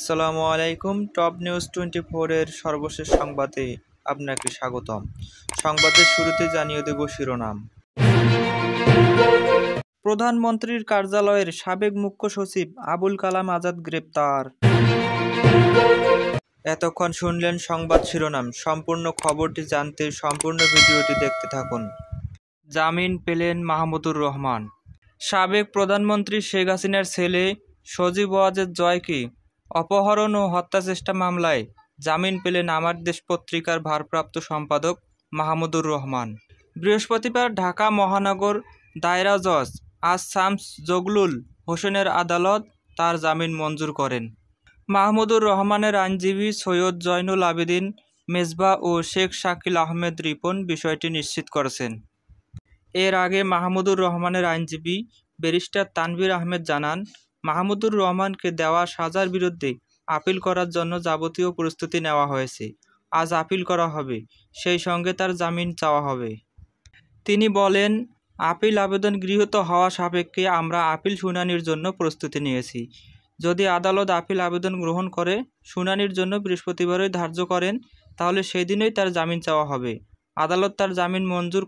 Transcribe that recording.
আসসালামু আলাইকুম। Top news 24 এর সর্বশেষ সংবাদে আপনাকে স্বাগতম। সংবাদের শুরুতে জানিয়ে দেব শিরোনাম। প্রধানমন্ত্রীর কার্যালয়ের সাবেক মুখ্য সচিব আবুল কালাম আজাদ গ্রেপ্তার। এতক্ষণ শুনলেন সংবাদ শিরোনাম। সম্পূর্ণ খবরটি জানতে সম্পূর্ণ ভিডিওটি দেখতে থাকুন। জামিন পেলেন মাহমুদুর রহমান। সাবেক প্রধানমন্ত্রী শেখ হাসিনার ছেলে সজীব ওয়াজেদ জয়কে অপহরণ ও হত্যাচেষ্টা মামলায় জামিন পেলেন আমার দেশ পত্রিকার ভারপ্রাপ্ত সম্পাদক মাহমুদুর রহমান। বৃহস্পতিবার ঢাকা মহানগর দায়রা জজ শামস জগলুল হোসেনের আদালত তার জামিন মঞ্জুর করেন। মাহমুদুর রহমানের আইনজীবী সৈয়দ জয়নুল আবেদিন মেজবাহ ও শেখ শাকিল আহমেদ রিপন বিষয়টি নিশ্চিত করেছেন। এর আগে মাহমুদুর রহমানের আইনজীবী ব্যারিস্টার তানভীর আহমেদ জানান, মাহমুদুর রহমানকে দেওয়া সাজার বিরুদ্ধে আপিল করার জন্য যাবতীয় প্রস্তুতি নেওয়া হয়েছে। আজ আপিল করা হবে, সেই সঙ্গে তার জামিন চাওয়া হবে। তিনি বলেন, আপিল আবেদন গৃহীত হওয়া সাপেক্ষে আমরা আপিল শুনানির জন্য প্রস্তুতি নিয়েছি। যদি আদালত আপিল আবেদন গ্রহণ করে শুনানির জন্য বৃহস্পতিবারই ধার্য করেন, তাহলে সেদিনই তার জামিন চাওয়া হবে। আদালত তার জামিন মঞ্জুর